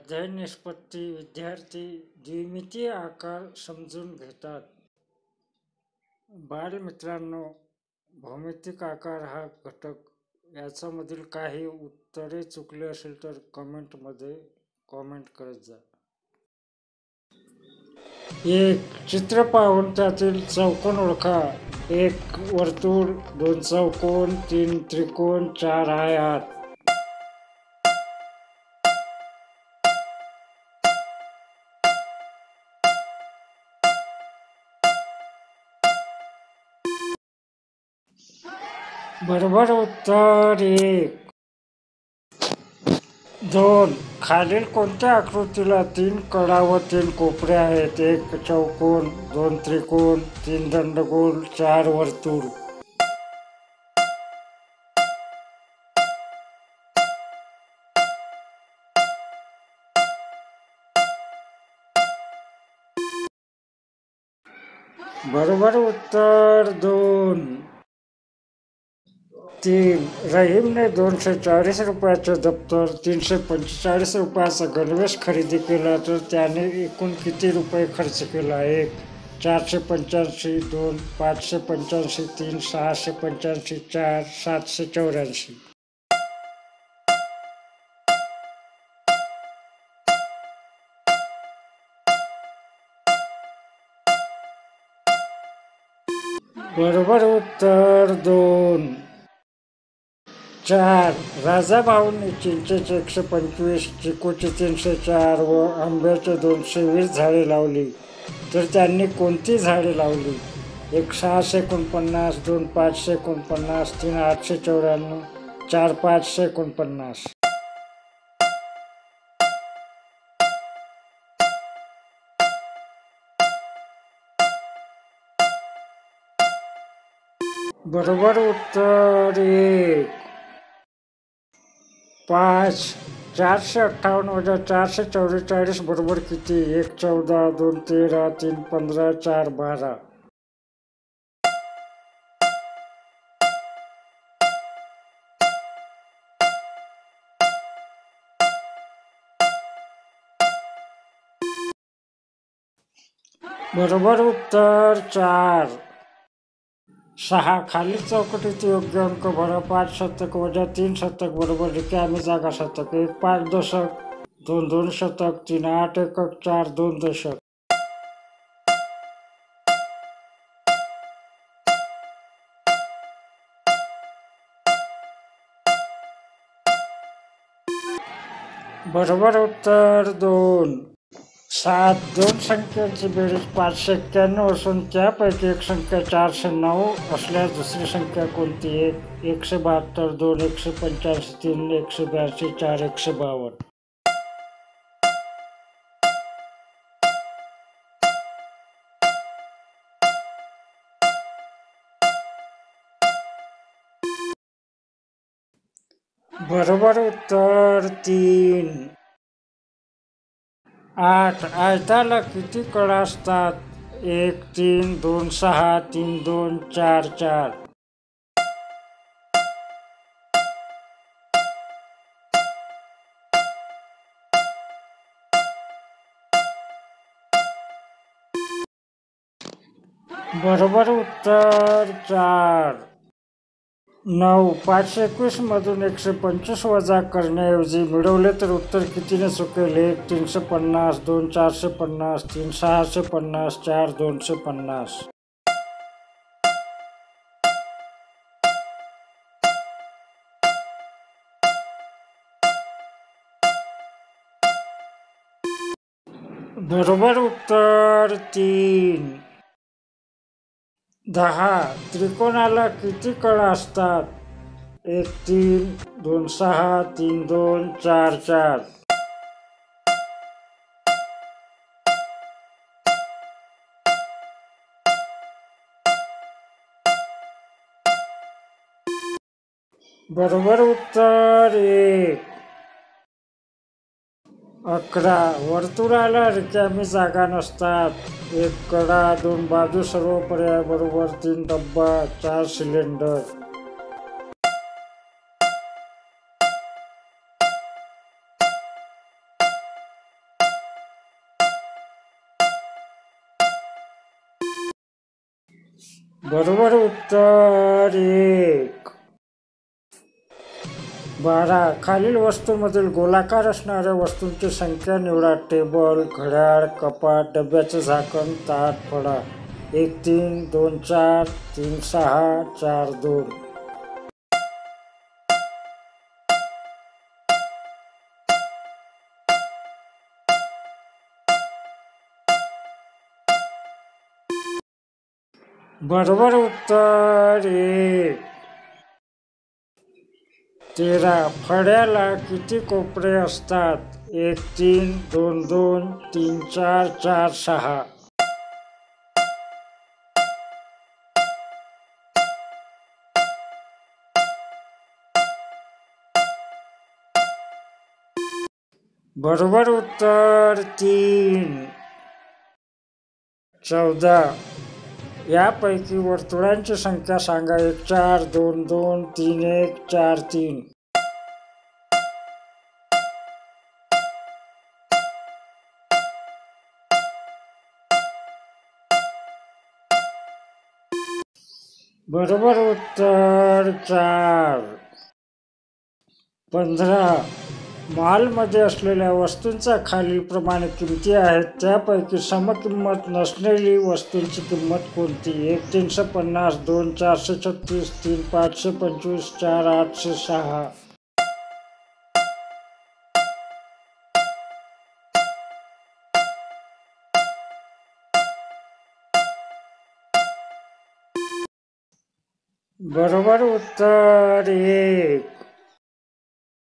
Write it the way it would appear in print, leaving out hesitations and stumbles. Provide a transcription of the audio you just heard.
अध्ययन निष्पत्ती विद्यार्थी द्विमितीय आकार समजून घेतात. बालमित्रांनो, भौमितिक आकार हा घटक याच्यामधील काही उत्तरे चुकली असेल तर कमेंटमध्ये कॉमेंट करत जा. एक चित्र पाहून त्यातील चौकोन ओळखा. 1 वर्तुळ, 2 चौकोन, 3 त्रिकोण, 4 आयत. बरोबर उत्तर 1. 2. खालील कोणत्या आकृतीला 3 कडा व 3 कोपरे आहेत? 1 चौकोन, 2 त्रिकोण, 3 दंडगोल, 4 वर्तुळ. बरोबर उत्तर 2. 3. रहीमने 240 रुपयाचे दप्तर 345 रुपयाचा गणवेश खरेदी केला तर त्याने एकूण किती रुपये खर्च केला? 1 485, 2 585, 3 685, 4 784. बरोबर उत्तर 2. 4. राजाभाऊंनी चिंचेचे 125, चिकूची 304 व आंब्याचे 220 झाडे लावली तर त्यांनी कोणती झाडे लावली? 1 649, 2 549, 3 894, 4 549. बरोबर उत्तर 1. 5. 458 वजा 444 बरोबर किती? 1 14, 2 13, 3 15, 4 12. बरोबर उत्तर 4. 6. खालील चौकटीत योग्य अंक भरा. 5 शतक वजा 3 शतक बरोबर रिकामी जागा शतक. 1 5 दशक, 2 2 शतक, 3 8 एकक, 4 2 दशक. बरोबर उत्तर 2. 7. 2 संख्यांची बेरीज 591 असून त्यापैकी एक संख्या 409 असल्यास दुसरी संख्या कोणती? 1 172, 2 185, 3 182, 4 152. बरोबर उत्तर 3. 8. आयताला किती कडा असतात? 1 3, 2 6, 3 2, 4 4. बरोबर उत्तर 4. 9. 521 मधून 125 वजा करण्याऐवजी मिळवले तर उत्तर कितीने चुकेल? 1 350, 2 450, 3 650, 4 250. बरोबर उत्तर 3. 10. त्रिकोणाला किती कडा असतात? 1 3, 2 6, 3 2, 4 4. बरोबर उत्तर 1. 11. वर्तुळाला रिकामी जागा नसतात. 1 कडा, 2 बाजू, सर्व पर्याय बरोबर, 3 डब्बा, 4 सिलेंडर. बरोबर उत्तर 1. 12. खालील वस्तूंमधील गोलाकार असणाऱ्या वस्तूंची संख्या निवडा. टेबल, घड्याळ, कपाट, डब्याचं झाकण, ताट, फळा. 1 3, 2 4, 3 6, 4 2. बरोबर उत्तर 1. 13. फळ्याला किती कोपरे असतात? 1 3, 2 2, 3 4, 4 6. बरोबर उत्तर 3. 14. यापैकी वर्तुळांची संख्या सांगा. 1 4, 2 2, 3 1, 4 3. बरोबर उत्तर 4. 15. मॉलमध्ये असलेल्या वस्तूंच्या खालीलप्रमाणे किमती आहेत. त्यापैकी समकिंमत नसलेली वस्तूंची किंमत कोणती? 1 350, 2 436, 3 525, 4 806. बरोबर उत्तर 1.